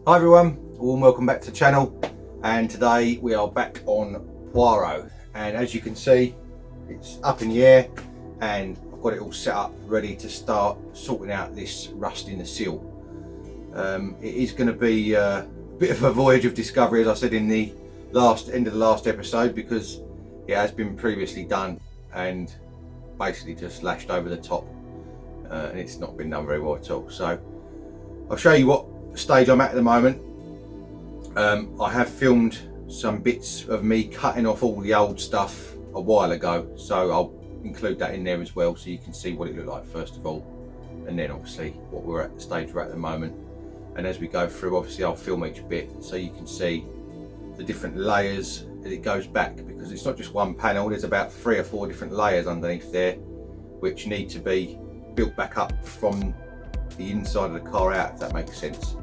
Hi everyone, warm welcome back to the channel, and today we are back on Poirot, and as you can see it's up in the air and I've got it all set up ready to start sorting out this rust in the seal. It is going to be a bit of a voyage of discovery, as I said in the end of the last episode, because it has been previously done and basically just lashed over the top, and it's not been done very well at all. So I'll show you what stage I'm at the moment. I have filmed some bits of me cutting off all the old stuff a while ago, so I'll include that in there as well, so you can see what it looked like first of all, and then obviously what we're at, the stage we're at the moment. And as we go through, obviously I'll film each bit so you can see the different layers as it goes back, because it's not just one panel, there's about 3 or 4 different layers underneath there which need to be built back up from the inside of the car out, if that makes sense.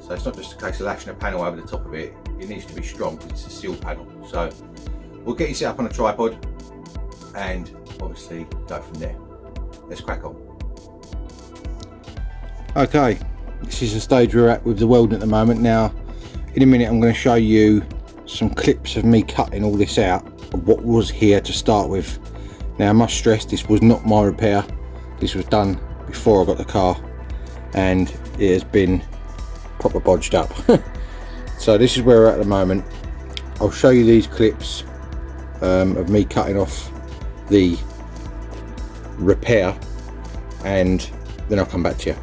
So it's not just a case of lashing a panel over the top of it, it needs to be strong because it's a seal panel. So we'll get you set up on a tripod and obviously go from there. Let's crack on. Okay, this is the stage we're at with the welding at the moment. Now in a minute I'm going to show you some clips of me cutting all this out of what was here to start with. Now I must stress, this was not my repair, this was done before I got the car, and it has been proper bodged up. So this is where we're at the moment. I'll show you these clips of me cutting off the repair, and then I'll come back to you.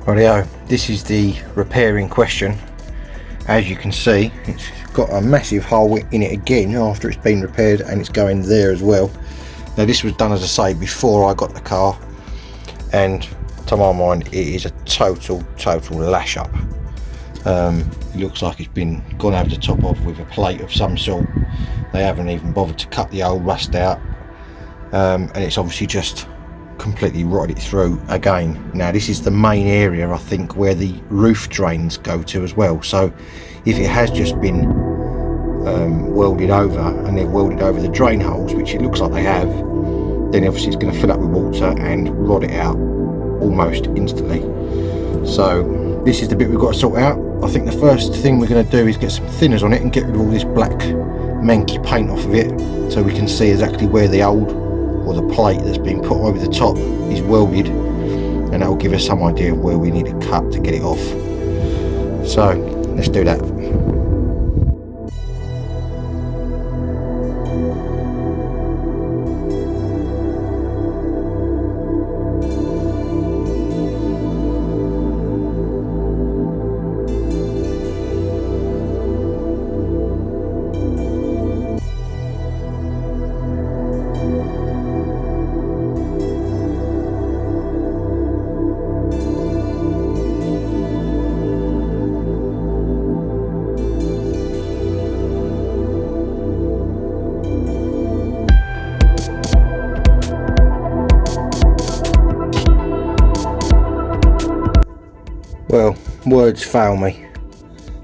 Rightio, this is the repair in question. As you can see, it's got a massive hole in it again after it's been repaired, and it's going there as well. Now this was done, as I say, before I got the car, and to my mind it is a total lash up. It looks like it's been gone over the top of with a plate of some sort. They haven't even bothered to cut the old rust out, and it's obviously just completely rotted it through again. Now this is the main area, I think, where the roof drains go to as well. So if it has just been welded over, and they've welded over the drain holes, which it looks like they have, then obviously it's going to fill up with water and rot it out almost instantly. So this is the bit we've got to sort out. I think the first thing we're going to do is get some thinners on it and get rid of all this black manky paint off of it, so we can see exactly where the old, or the plate that's been put over the top, is welded, and that will give us some idea of where we need to cut to get it off. So let's do that. Well, words fail me.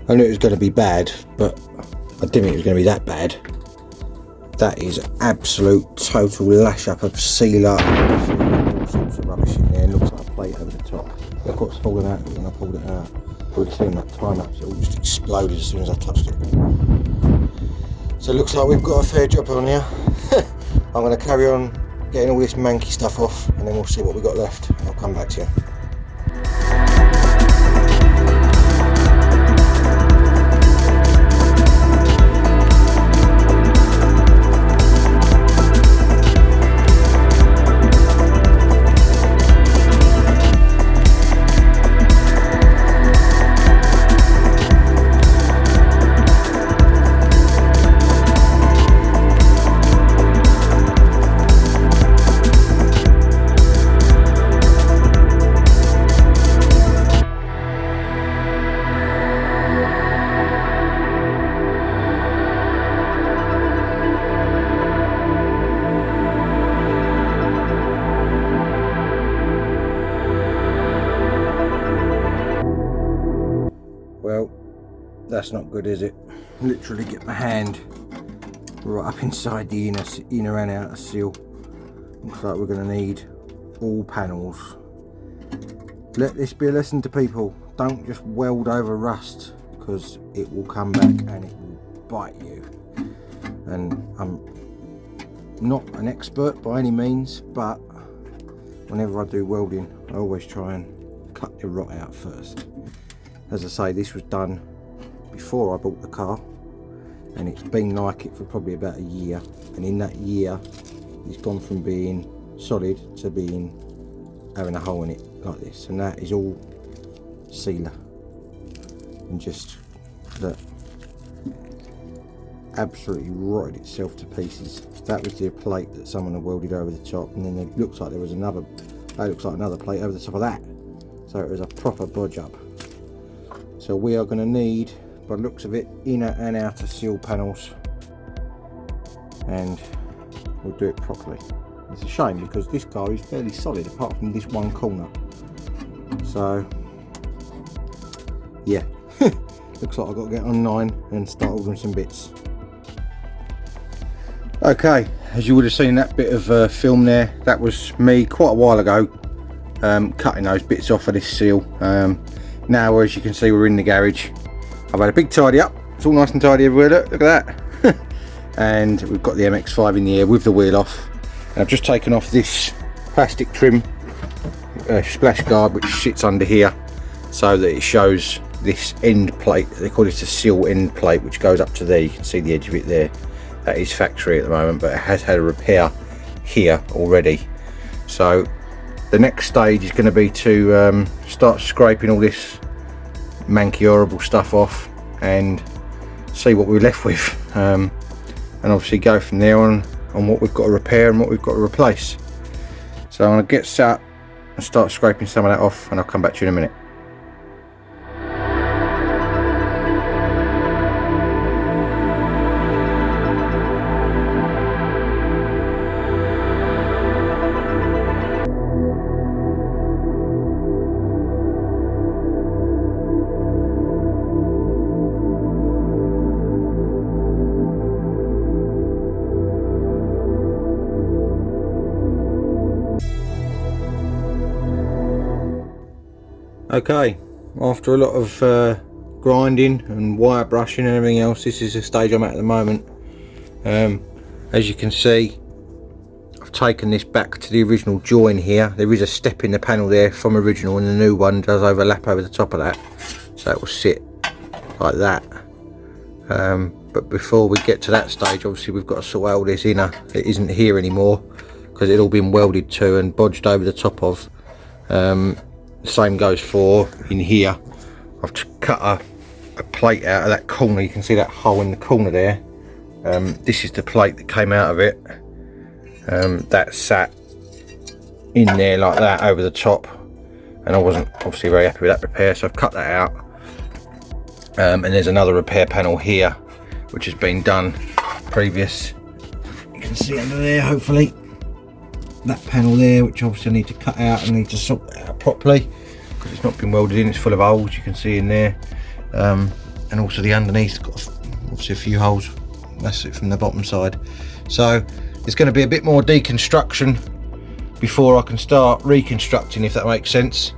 I knew it was going to be bad, but I didn't think it was going to be that bad. That is absolute total lash up of sealer, all sorts of rubbish in there. It looks like a plate over the top. Look what's fallen out when I pulled it out. I would have seen that time lapse, it all just exploded as soon as I touched it. So it looks like we've got a fair job on here. I'm going to carry on getting all this manky stuff off, and then we'll see what we've got left. I'll come back to you. Well, that's not good, is it? Literally get my hand right up inside the inner and outer seal. Looks like we're going to need all panels. Let this be a lesson to people. don't just weld over rust, because it will come back and it will bite you. And I'm not an expert by any means, but whenever I do welding I always try and cut the rot out first. As I say, this was done before I bought the car, and it's been like it for probably about a year, and in that year it's gone from being solid to being having a hole in it like this, and that is all sealer. And just that absolutely rotted itself to pieces. That was the plate that someone had welded over the top, and then it looks like there was another, that looks like another plate over the top of that. So it was a proper bodge up. So we are going to need, by the looks of it, inner and outer seal panels, and we'll do it properly. It's a shame because this car is fairly solid apart from this one corner. So yeah, looks like I've got to get online and start ordering some bits. Okay, as you would have seen that bit of film there, that was me quite a while ago cutting those bits off of this seal. Now, as you can see, we're in the garage. I've had a big tidy up. It's all nice and tidy everywhere. Look at that. And we've got the MX-5 in the air with the wheel off. And I've just taken off this plastic trim splash guard which sits under here, so that it shows this end plate. They call it a seal end plate, which goes up to there. You can see the edge of it there. That is factory at the moment, but it has had a repair here already. So the next stage is going to be to start scraping all this manky horrible stuff off and see what we're left with, and obviously go from there on what we've got to repair and what we've got to replace. So I'm going to get set up and start scraping some of that off, and I'll come back to you in a minute. Okay, after a lot of grinding and wire brushing and everything else, this is the stage I'm at the moment. As you can see, I've taken this back to the original join here. There is a step in the panel there from original, and the new one does overlap over the top of that, so it will sit like that. But before we get to that stage, obviously we've got to sort out this inner. It isn't here anymore because it all been welded to and bodged over the top of. The same goes for in here. I've cut a plate out of that corner. You can see that hole in the corner there. This is the plate that came out of it. That sat in there like that over the top, and I wasn't obviously very happy with that repair, so I've cut that out. And there's another repair panel here which has been done previous. You can see under there, hopefully, that panel there, which obviously I need to cut out and need to sort that out properly because it's not been welded in. It's full of holes, you can see in there, and also the underneath got obviously a few holes. That's it from the bottom side. So there's going to be a bit more deconstruction before I can start reconstructing, if that makes sense.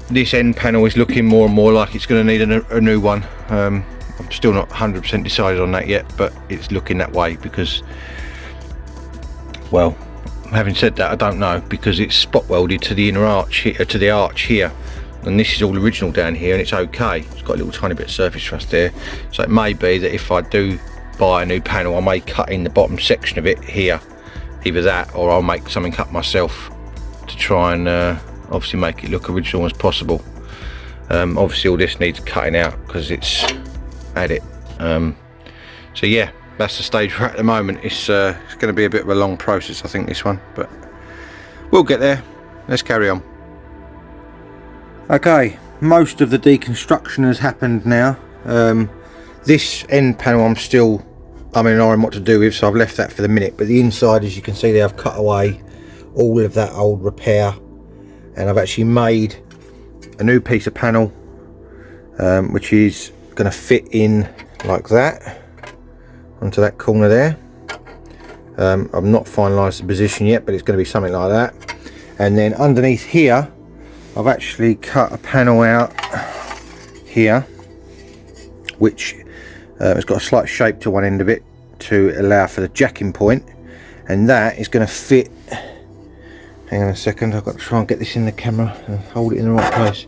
This end panel is looking more and more like it's going to need a new one. I'm still not 100% decided on that yet, but it's looking that way because, well, having said that, I don't know, because it's spot welded to the inner arch here, to the arch here, and this is all original down here, and it's okay. It's got a little tiny bit of surface rust there, so it may be that if I do buy a new panel, I may cut in the bottom section of it here, either that or I'll make something up myself to try and obviously make it look original as possible. Obviously all this needs cutting out because it's had it. So yeah, that's the stage we're at the moment. It's going to be a bit of a long process, I think, this one, but we'll get there. Let's carry on. Okay, most of the deconstruction has happened now. This end panel I'm still knowing what to do with, so I've left that for the minute, but the inside, as you can see there, I've cut away all of that old repair, and I've actually made a new piece of panel, which is going to fit in like that onto that corner there. I've not finalised the position yet, but it's going to be something like that. And then underneath here I've actually cut a panel out here, which has got a slight shape to one end of it to allow for the jacking point, and that is going to fit. Hang on a second, I've got to try and get this in the camera and hold it in the right place.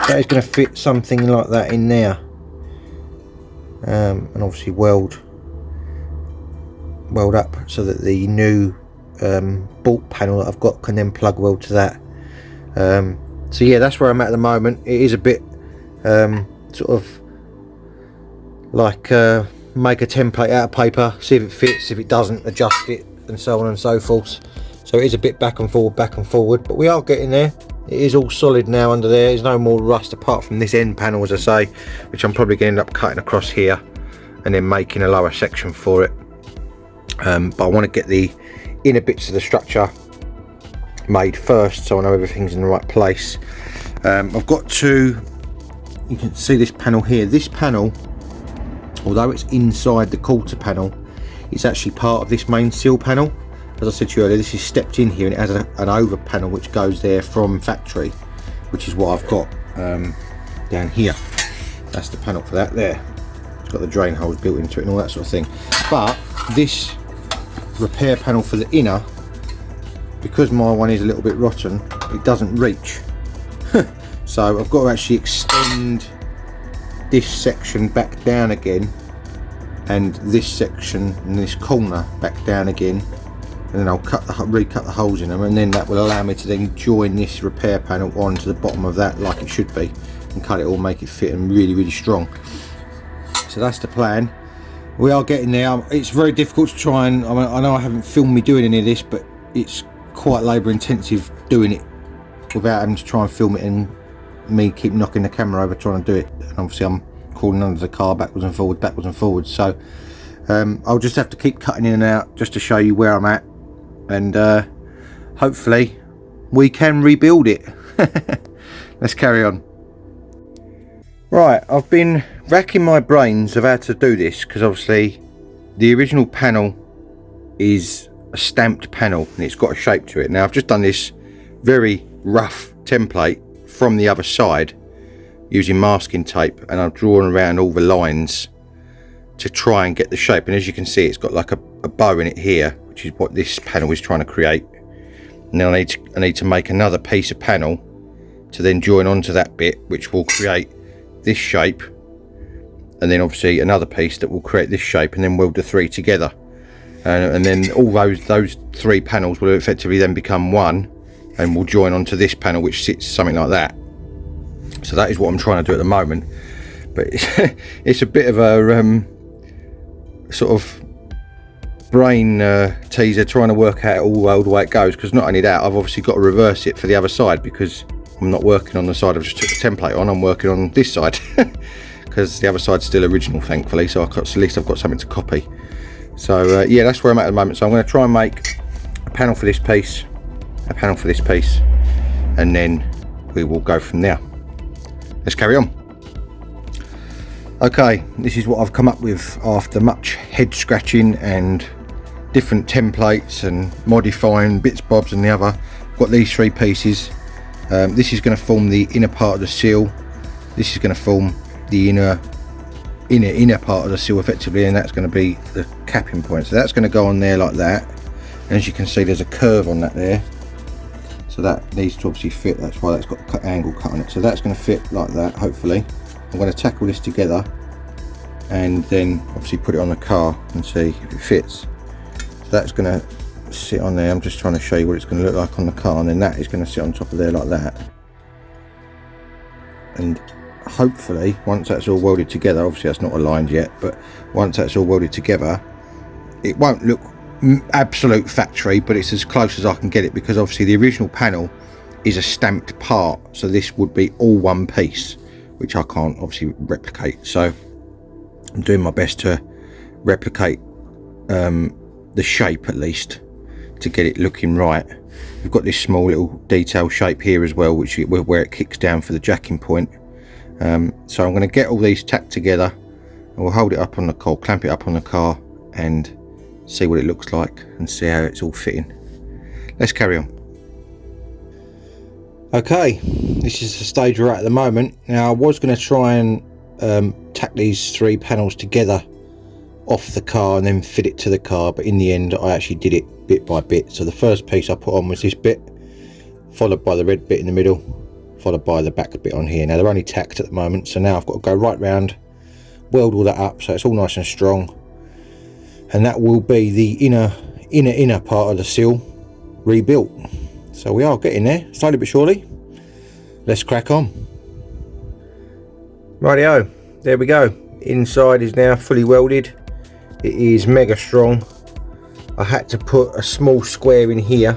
That is going to fit something like that in there, and obviously weld up so that the new bolt panel that I've got can then plug weld to that. So yeah, that's where I'm at the moment. It is a bit sort of like make a template out of paper, see if it fits, if it doesn't, adjust it, and so on and so forth. So it is a bit back and forward, but we are getting there. It is all solid now under there. There's no more rust apart from this end panel, as I say, which I'm probably going to end up cutting across here and then making a lower section for it. But I want to get the inner bits of the structure made first, so I know everything's in the right place. I've got to, you can see this panel here. This panel, although it's inside the quarter panel, it's actually part of this main seal panel. As I said to you earlier, this is stepped in here and it has an over panel which goes there from factory, which is what I've got down here. That's the panel for that there. It's got the drain holes built into it and all that sort of thing. But this repair panel for the inner, because my one is a little bit rotten, it doesn't reach. So I've got to actually extend this section back down again, and this section and this corner back down again, and then I'll recut the holes in them, and then that will allow me to then join this repair panel onto the bottom of that like it should be, and cut it all, make it fit and really strong. So that's the plan. We are getting there. It's very difficult to try and, I know I haven't filmed me doing any of this, but it's quite labour intensive doing it without having to try and film it and me keep knocking the camera over trying to do it, and obviously I'm crawling under the car backwards and forwards. So I'll just have to keep cutting in and out just to show you where I'm at, and hopefully we can rebuild it. Let's carry on. Right, I've been racking my brains of how to do this, because obviously the original panel is a stamped panel and it's got a shape to it. Now I've just done this very rough template from the other side using masking tape, and I've drawn around all the lines to try and get the shape, and as you can see it's got like a bow in it here, which is what this panel is trying to create. And then I need to make another piece of panel to then join onto that bit, which will create this shape, and then obviously another piece that will create this shape, and then weld the three together, and then all those three panels will effectively then become one and will join onto this panel, which sits something like that. So that is what I'm trying to do at the moment, but it's a bit of a sort of brain teaser trying to work out all the way it goes, because not only that, I've obviously got to reverse it for the other side, because I'm not working on the side I've just took the template on, I'm working on this side because the other side's still original, thankfully, so at least I've got something to copy. So yeah, that's where I'm at the moment. So I'm going to try and make a panel for this piece, a panel for this piece, and then we will go from there. Let's carry on. Okay, this is what I've come up with after much head scratching and different templates and modifying bits, bobs and the other. I've got these three pieces. This is going to form the inner part of the seal. This is going to form the inner part of the seal effectively, and that's going to be the capping point. So that's going to go on there like that. And as you can see, there's a curve on that there, so that needs to obviously fit. That's why that's got angle cut on it. So that's going to fit like that, hopefully. I'm going to tackle this together and then obviously put it on the car and see if it fits. So that's going to sit on there. I'm just trying to show you what it's going to look like on the car, and then that is going to sit on top of there like that. And hopefully once that's all welded together, obviously that's not aligned yet, but once that's all welded together, it won't look absolute factory, but it's as close as I can get it, because obviously the original panel is a stamped part, so this would be all one piece, which I can't obviously replicate. So I'm doing my best to replicate the shape, at least to get it looking right. We've got this small little detail shape here as well, which where it kicks down for the jacking point. So I'm going to get all these tacked together, and we'll hold it up on the car, clamp it up on the car, and see what it looks like and see how it's all fitting. Let's carry on. Okay, this is the stage we're at the moment. Now I was going to try and tack these 3 panels together off the car and then fit it to the car, but in the end I actually did it bit by bit. So the first piece I put on was this bit, followed by the red bit in the middle, followed by the back bit on here. Now they're only tacked at the moment, so now I've got to go right round, weld all that up so it's all nice and strong, and that will be the inner part of the seal rebuilt. So we are getting there, slowly but surely. Let's crack on. Rightio, there we go. Inside is now fully welded. It is mega strong. I had to put a small square in here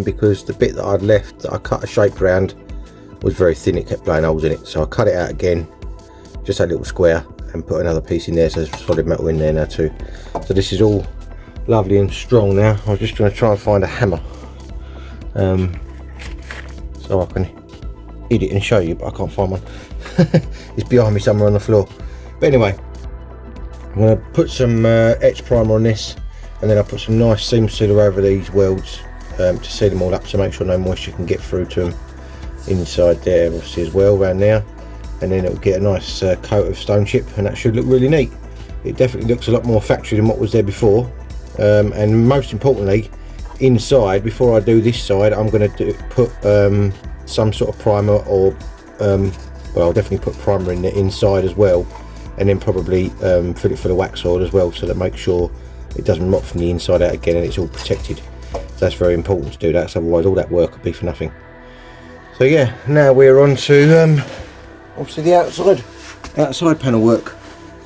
because the bit that I'd left, that I cut a shape around, was very thin. It kept blowing holes in it, so I cut it out again, just a little square, and put another piece in there, so there's solid metal in there now too. So this is all lovely and strong now. I was just going to try and find a hammer so I can hit it and show you, but I can't find one. It's behind me somewhere on the floor. But anyway, I'm going to put some etch primer on this, and then I'll put some nice seam sealer over these welds to seal them all up, so make sure no moisture can get through to them inside there, obviously, as well, around there. And then it'll get a nice coat of stone chip, and that should look really neat. It definitely looks a lot more factory than what was there before, and most importantly, inside, before I do this side, I'm going to put some sort of primer, or well, I'll definitely put primer in the inside as well, and then probably fill it full of wax oil as well, so that makes sure it doesn't rot from the inside out again and it's all protected. So that's very important to do that, so otherwise all that work would be for nothing. So yeah, now we're on to obviously the outside panel work,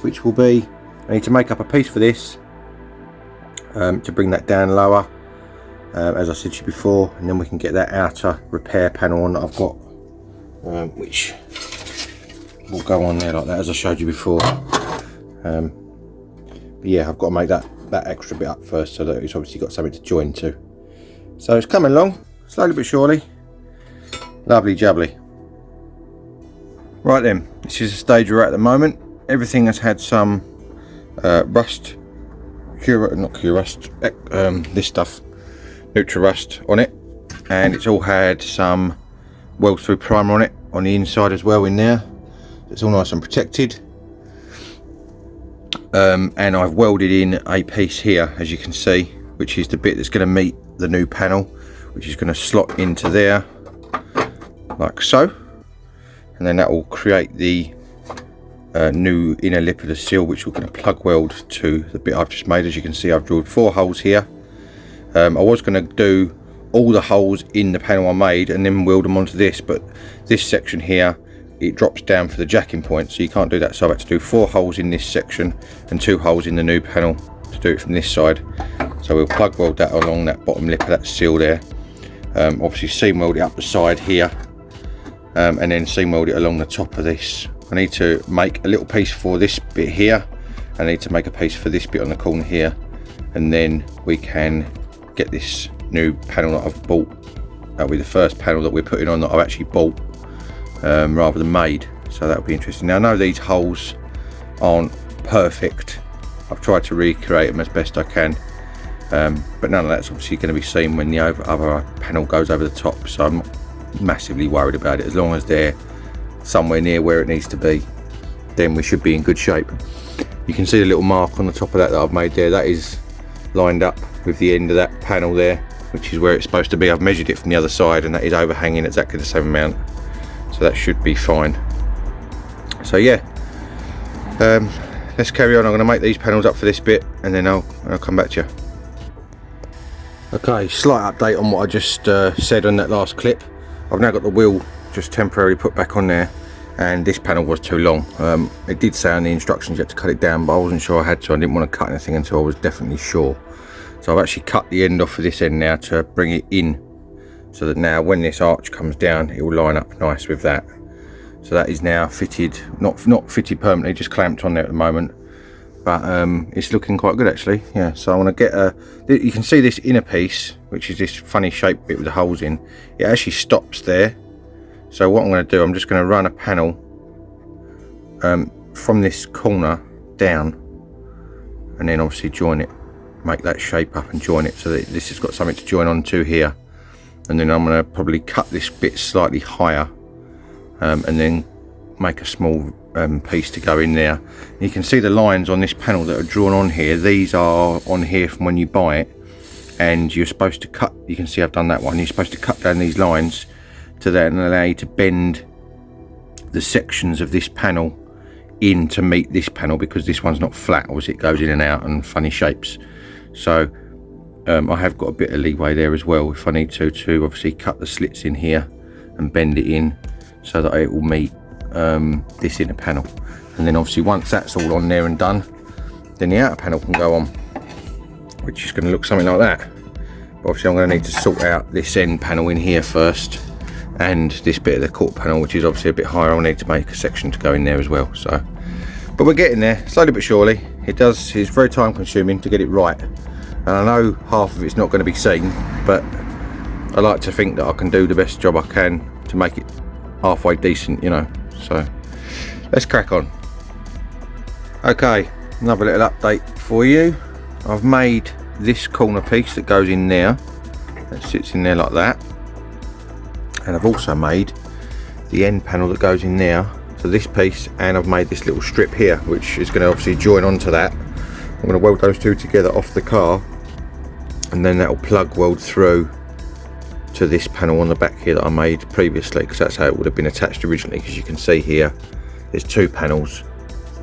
which will be, I need to make up a piece for this to bring that down lower, as I said to you before, and then we can get that outer repair panel on that I've got, which will go on there like that, as I showed you before. But yeah, I've got to make that extra bit up first, so that it's obviously got something to join to. So it's coming along slowly but surely. Lovely jubbly. Right then, this is the stage we're at the moment. Everything has had some rust, this stuff, neutral rust on it, and it's all had some weld through primer on it on the inside as well in there. It's all nice and protected, and I've welded in a piece here, as you can see, which is the bit that's going to meet the new panel, which is going to slot into there like so, and then that will create the new inner lip of the seal, which we're going to plug weld to the bit I've just made. As you can see, I've drilled 4 holes here. I was going to do all the holes in the panel I made and then weld them onto this, but this section here, it drops down for the jacking point, so you can't do that. So I've had to do 4 holes in this section and 2 holes in the new panel to do it from this side. So we'll plug weld that along that bottom lip of that seal there. Obviously seam weld it up the side here, and then seam weld it along the top of this. I need to make a little piece for this bit here. I need to make a piece for this bit on the corner here, and then we can get this new panel that I've bought. That'll be the first panel that we're putting on that I've actually bought rather than made, so that'll be interesting. Now I know these holes aren't perfect. I've tried to recreate them as best I can, but none of that's obviously going to be seen when the other panel goes over the top, so I'm not massively worried about it. As long as they're somewhere near where it needs to be, then we should be in good shape. You can see the little mark on the top of that I've made there. That is lined up with the end of that panel there, which is where it's supposed to be. I've measured it from the other side, and that is overhanging exactly the same amount, so that should be fine. So yeah, let's carry on. I'm going to make these panels up for this bit, and then I'll come back to you. Okay, slight update on what I just said on that last clip. I've now got the wheel just temporarily put back on there, and this panel was too long. It did say on the instructions you had to cut it down, but I wasn't sure I had to. I didn't want to cut anything until I was definitely sure. So I've actually cut the end off of this end now to bring it in, so that now when this arch comes down, it will line up nice with that. So that is now fitted, not fitted permanently, just clamped on there at the moment, but it's looking quite good actually. Yeah, so I want to get you can see this inner piece, which is this funny shaped bit with the holes in. It actually stops there. So what I'm going to do, I'm just going to run a panel from this corner down, and then obviously join it, make that shape up and join it, so that this has got something to join onto here, and then I'm going to probably cut this bit slightly higher, and then make a small piece to go in there. You can see the lines on this panel that are drawn on here. These are on here from when you buy it, and you're supposed to cut, you can see I've done that one, you're supposed to cut down these lines to then allow you to bend the sections of this panel in to meet this panel, because this one's not flat, obviously it goes in and out and funny shapes. So I have got a bit of leeway there as well if I need to obviously cut the slits in here and bend it in so that it will meet this inner panel. And then obviously once that's all on there and done, then the outer panel can go on, which is going to look something like that. But obviously I'm going to need to sort out this end panel in here first, and this bit of the quarter panel, which is obviously a bit higher. I'll need to make a section to go in there as well. So, but we're getting there slowly but surely. It's very time consuming to get it right, and I know half of it's not going to be seen, but I like to think that I can do the best job I can to make it halfway decent, you know. So let's crack on. Okay, another little update for you. I've made this corner piece that goes in there, that sits in there like that, and I've also made the end panel that goes in there, so this piece, and I've made this little strip here which is going to obviously join onto that. I'm going to weld those two together off the car, and then that will plug weld through to this panel on the back here that I made previously, because that's how it would have been attached originally. Because you can see here there's two panels,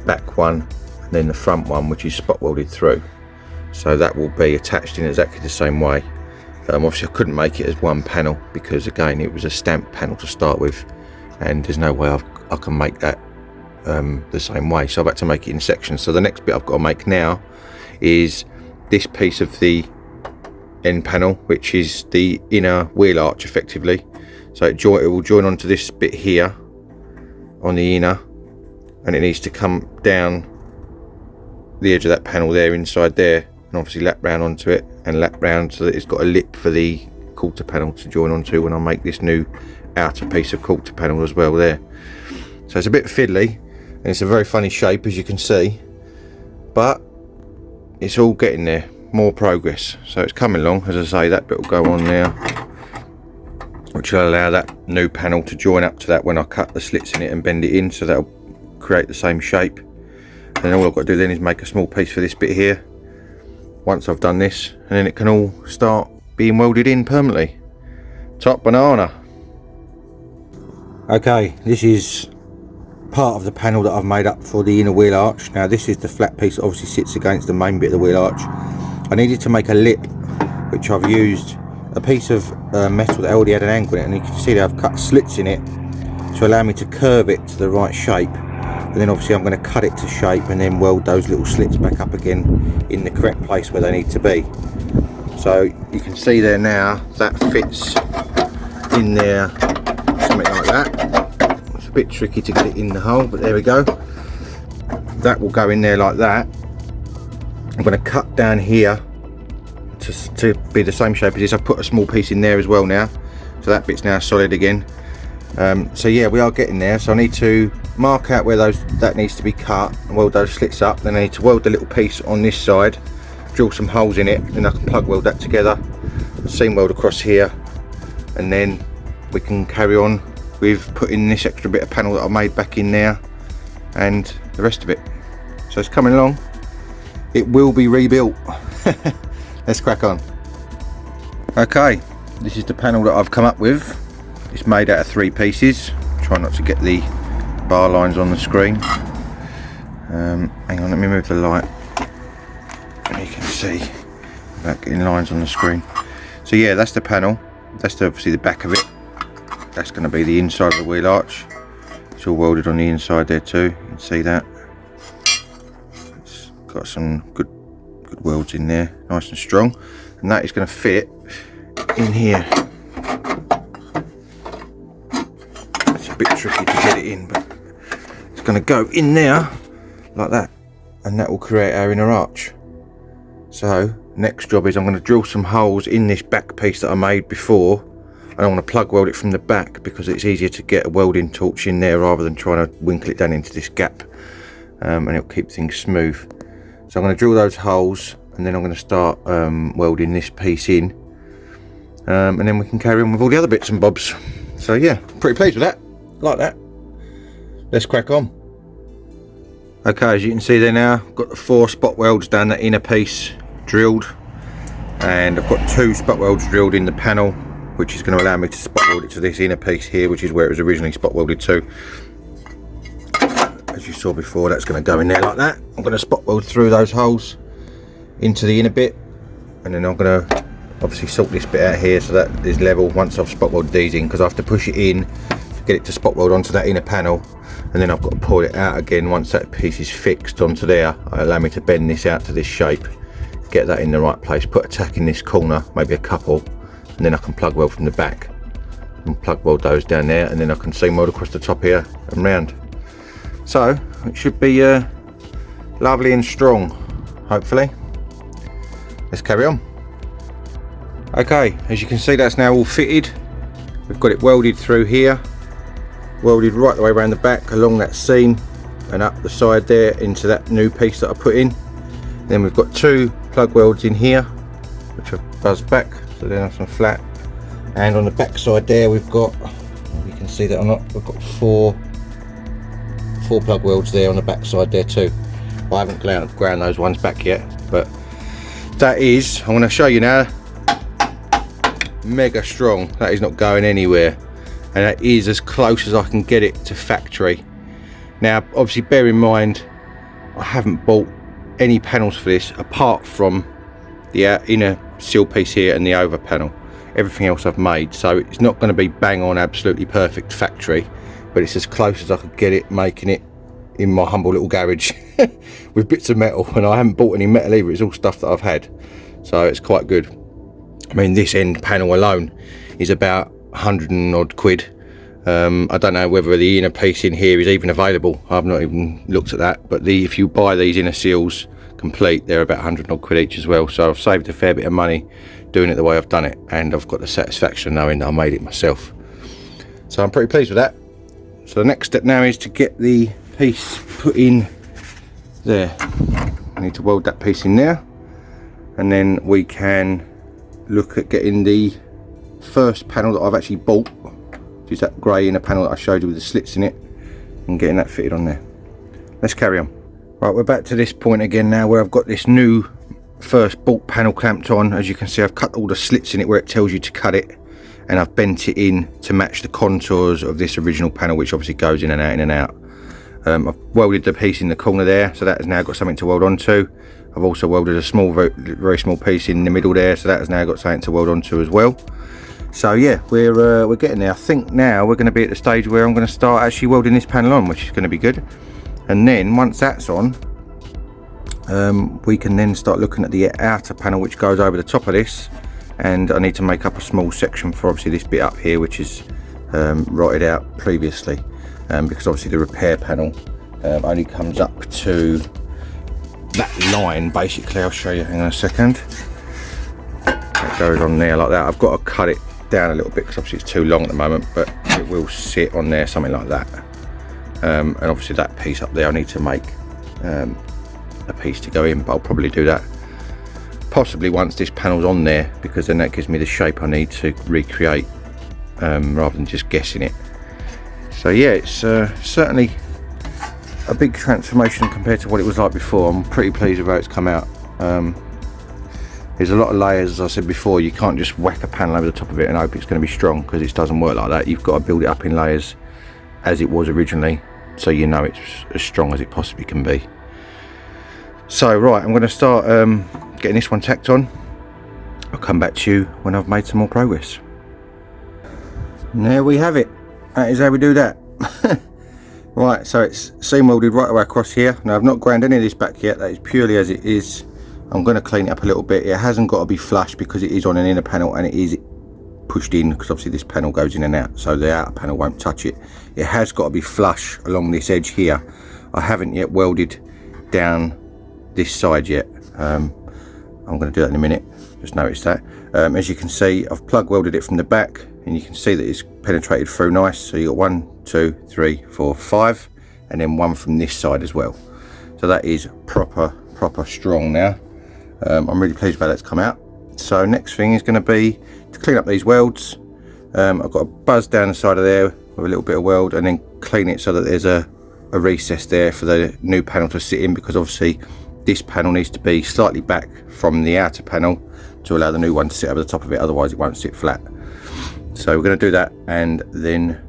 back one and then the front one, which is spot welded through, so that will be attached in exactly the same way. Obviously I couldn't make it as one panel because again it was a stamped panel to start with, and there's no way I can make that the same way, so I've had to make it in sections. So the next bit I've got to make now is this piece of the end panel, which is the inner wheel arch effectively. So it will join onto this bit here on the inner, and it needs to come down the edge of that panel there, inside there, and obviously lap round onto it and lap round so that it's got a lip for the quarter panel to join onto when I make this new outer piece of quarter panel as well there. So it's a bit fiddly and it's a very funny shape, as you can see, but it's all getting there, more progress. So it's coming along. As I say, that bit will go on now, which will allow that new panel to join up to that when I cut the slits in it and bend it in, so that'll create the same shape. And then all I've got to do then is make a small piece for this bit here once I've done this, and then it can all start being welded in permanently. Top banana. Okay, this is part of the panel that I've made up for the inner wheel arch. Now this is the flat piece that obviously sits against the main bit of the wheel arch. I needed to make a lip, which I've used a piece of metal that already had an angle in it, and you can see that I've cut slits in it to allow me to curve it to the right shape. And then obviously I'm going to cut it to shape and then weld those little slits back up again in the correct place where they need to be. So you can see there now that fits in there, something like that. It's a bit tricky to get it in the hole, but there we go. That will go in there like that. I'm going to cut down here to be the same shape as this. I've put a small piece in there as well now, so that bit's now solid again. So yeah, we are getting there. So I need to mark out where that needs to be cut and weld those slits up. Then I need to weld the little piece on this side, drill some holes in it, and I can plug weld that together, seam weld across here, and then we can carry on with putting this extra bit of panel that I made back in there and the rest of it. So it's coming along. It will be rebuilt. Let's crack on. Okay, this is the panel that I've come up with. It's made out of 3 pieces. Try not to get the bar lines on the screen. Hang on, let me move the light. You can see without getting lines on the screen. So yeah, that's the panel. That's obviously the back of it. That's going to be the inside of the wheel arch. It's all welded on the inside there too. You can see that. It's got some good welds in there, nice and strong. And that is going to fit in here. It's a bit tricky to get it in, but it's going to go in there like that, and that will create our inner arch. So next job is I'm going to drill some holes in this back piece that I made before, and I want to plug weld it from the back because it's easier to get a welding torch in there rather than trying to winkle it down into this gap, and it'll keep things smooth. So I'm going to drill those holes, and then I'm going to start welding this piece in, and then we can carry on with all the other bits and bobs. So yeah, pretty pleased with that, like that. Let's crack on. Okay, as you can see there now, I've got the 4 spot welds down that inner piece drilled, and I've got 2 spot welds drilled in the panel, which is going to allow me to spot weld it to this inner piece here, which is where it was originally spot welded to. As you saw before, that's going to go in there like that. I'm going to spot weld through those holes into the inner bit, and then I'm going to obviously sort this bit out here so that is level once I've spot welded these in, because I have to push it in to get it to spot weld onto that inner panel, and then I've got to pull it out again once that piece is fixed onto there. Allow me to bend this out to this shape, get that in the right place, put a tack in this corner, maybe a couple, and then I can plug weld from the back and plug weld those down there, and then I can seam weld across the top here and round. So it should be lovely and strong, hopefully. Let's carry on. Okay, as you can see, that's now all fitted. We've got it welded through here, welded right the way around the back along that seam and up the side there into that new piece that I put in. Then we've got 2 plug welds in here, which I've buzzed back so they're nice and flat. And on the back side there, we've got, you can see that or not, we've got 4 plug welds there on the back side there too. I haven't ground those ones back yet, but that is, I want to show you now, mega strong. That is not going anywhere, and that is as close as I can get it to factory. Now obviously bear in mind, I haven't bought any panels for this apart from the inner seal piece here and the over panel. Everything else I've made, so it's not going to be bang on absolutely perfect factory, but it's as close as I could get it, making it in my humble little garage with bits of metal. And I haven't bought any metal either, it's all stuff that I've had, so it's quite good. I mean, this end panel alone is about 100 and odd quid. I don't know whether the inner piece in here is even available. I've not even looked at that, but if you buy these inner seals complete, they're about 100 odd quid each as well. So I've saved a fair bit of money doing it the way I've done it, and I've got the satisfaction knowing that I made it myself. So I'm pretty pleased with that. So the next step now is to get the piece put in there. I need to weld that piece in there, and then we can look at getting the first panel that I've actually bought, which is that grey inner panel that I showed you with the slits in it, and getting that fitted on there. Let's carry on. Right, we're back to this point again now where I've got this new first bolt panel clamped on. As you can see, I've cut all the slits in it where it tells you to cut it, and I've bent it in to match the contours of this original panel, which obviously goes in and out, in and out. I've welded the piece in the corner there, so that has now got something to weld onto. I've also welded a small, very small piece in the middle there, so that has now got something to weld onto as well. So yeah, we're getting there. I think now we're going to be at the stage where I'm going to start actually welding this panel on, which is going to be good. And then once that's on, we can then start looking at the outer panel which goes over the top of this, and I need to make up a small section for obviously this bit up here, which is rotted out previously, because obviously the repair panel only comes up to that line basically. I'll show you, hang on a second. That goes on there like that. I've got to cut it down a little bit because obviously it's too long at the moment, but it will sit on there something like that. And obviously that piece up there I need to make a piece to go in, but I'll probably do that possibly once this panel's on there, because then that gives me the shape I need to recreate, rather than just guessing it. So yeah, it's certainly a big transformation compared to what it was like before. I'm pretty pleased with how it's come out. There's a lot of layers, as I said before. You can't just whack a panel over the top of it and hope it's going to be strong, because it doesn't work like that. You've got to build it up in layers as it was originally, so you know it's as strong as it possibly can be. So right, I'm going to start getting this one tacked on. I'll come back to you when I've made some more progress. And there we have it. That is how we do that. Right, so it's seam welded right away across here. Now I've not ground any of this back yet. That is purely as it is. I'm going to clean it up a little bit. It hasn't got to be flush because it is on an inner panel and it is pushed in, because obviously this panel goes in and out, so the outer panel won't touch it. It has got to be flush along this edge here. I haven't yet welded down this side yet. I'm going to do that in a minute. Just notice that. As you can see, I've plug welded it from the back, and you can see that it's penetrated through nice. So you got 1, 2, 3, 4, 5, and then one from this side as well. So that is proper strong now. I'm really pleased about that's come out. So next thing is going to be to clean up these welds. I've got a buzz down the side of there with a little bit of weld, and then clean it so that there's a recess there for the new panel to sit in, because obviously this panel needs to be slightly back from the outer panel to allow the new one to sit over the top of it, otherwise it won't sit flat. So we're going to do that and then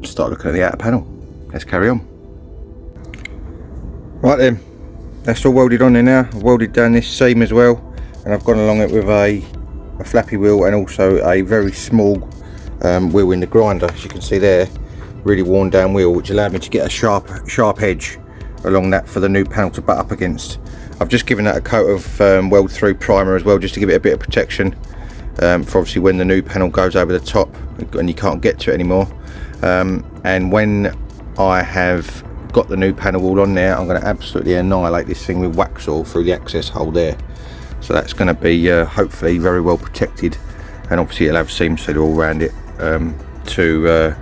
start looking at the outer panel. Let's carry on. Right then, that's all welded on there now. I've welded down this seam as well, and I've gone along it with a flappy wheel and also a very small wheel in the grinder, as you can see there, really worn down wheel, which allowed me to get a sharp edge along that for the new panel to butt up against. I've just given that a coat of weld through primer as well, just to give it a bit of protection for obviously when the new panel goes over the top and you can't get to it anymore. And when I have got the new panel all on there, I'm going to absolutely annihilate this thing with wax all through the access hole there. So that's going to be hopefully very well protected, and obviously it'll have seam sealer all around it to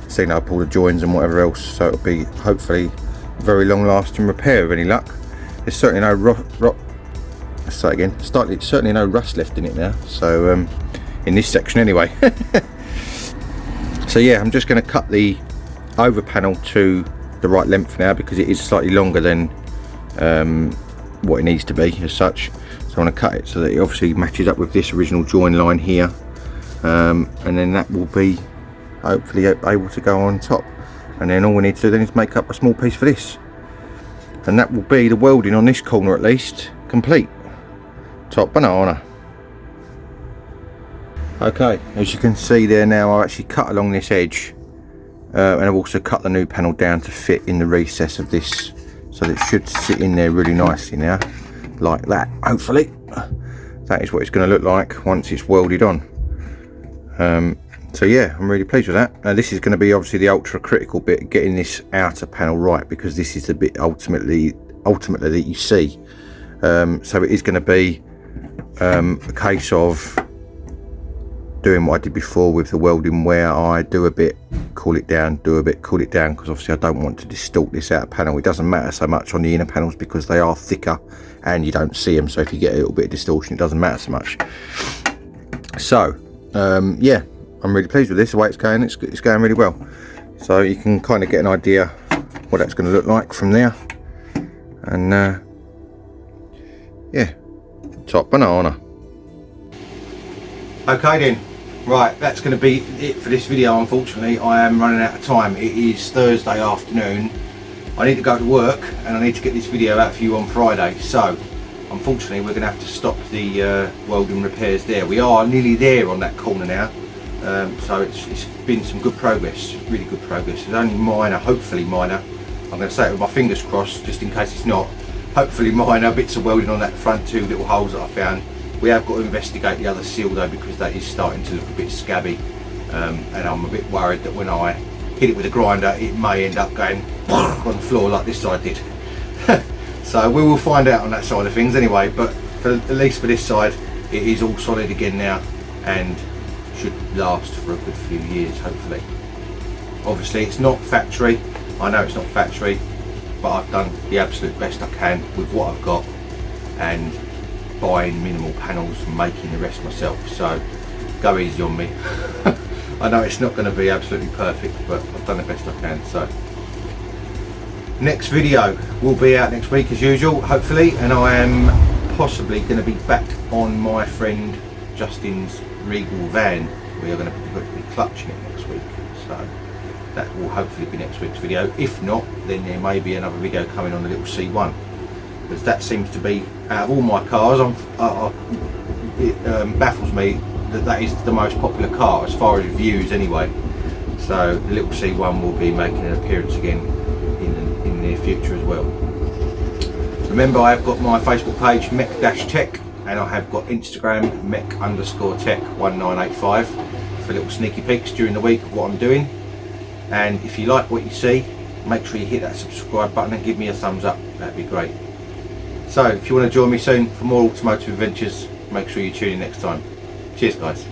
seal up all the joins and whatever else, so it'll be hopefully very long lasting repair with any luck. There's certainly no certainly no rust left in it now, so in this section anyway. So yeah, I'm just going to cut the over panel to the right length now, because it is slightly longer than what it needs to be as such. So I want to cut it so that it obviously matches up with this original join line here, and then that will be hopefully able to go on top. And then all we need to do then is make up a small piece for this, and that will be the welding on this corner at least complete. Top banana. Okay, as you can see there now, I've actually cut along this edge, and I've also cut the new panel down to fit in the recess of this, so that it should sit in there really nicely now, like that. Hopefully that is what it's going to look like once it's welded on. So yeah, I'm really pleased with that. Now this is going to be obviously the ultra critical bit, getting this outer panel right, because this is the bit ultimately that you see. So it is going to be a case of doing what I did before with the welding, where I do a bit, cool it down, do a bit, cool it down, because obviously I don't want to distort this outer panel. It doesn't matter so much on the inner panels because they are thicker and you don't see them, so if you get a little bit of distortion it doesn't matter so much. So yeah, I'm really pleased with this, the way it's going. It's going really well, so you can kind of get an idea what that's going to look like from there. And yeah, top banana. Okay then, right, that's going to be it for this video. Unfortunately I am running out of time. It is Thursday afternoon, I need to go to work and I need to get this video out for you on Friday, so unfortunately we're going to have to stop the welding repairs there. We are nearly there on that corner now, so it's been some good progress, really good progress. It's only minor, hopefully minor, I'm going to say it with my fingers crossed just in case it's not, hopefully minor bits of welding on that front two little holes that I found. We have got to investigate the other seal though, because that is starting to look a bit scabby, and I'm a bit worried that when I hit it with a grinder it may end up going on the floor like this side did. So we will find out on that side of things anyway, but at least for this side it is all solid again now and should last for a good few years hopefully. Obviously it's not factory, I know it's not factory, but I've done the absolute best I can with what I've got, and buying minimal panels and making the rest myself, so go easy on me. I know it's not going to be absolutely perfect, but I've done the best I can. So next video will be out next week as usual hopefully, and I am possibly going to be back on my friend Justin's Regal van. We are going to be clutching it next week, so that will hopefully be next week's video. If not, then there may be another video coming on the little C1, because that seems to be, out of all my cars, it baffles me that is the most popular car as far as views anyway. So the little C1 will be making an appearance again in the near future as well. Remember, I've got my Facebook page MEC-TEC, and I have got Instagram MEC_TEC1985 for little sneaky peeks during the week of what I'm doing. And if you like what you see, make sure you hit that subscribe button and give me a thumbs up, that'd be great. So if you want to join me soon for more automotive adventures, make sure you tune in next time. Cheers guys.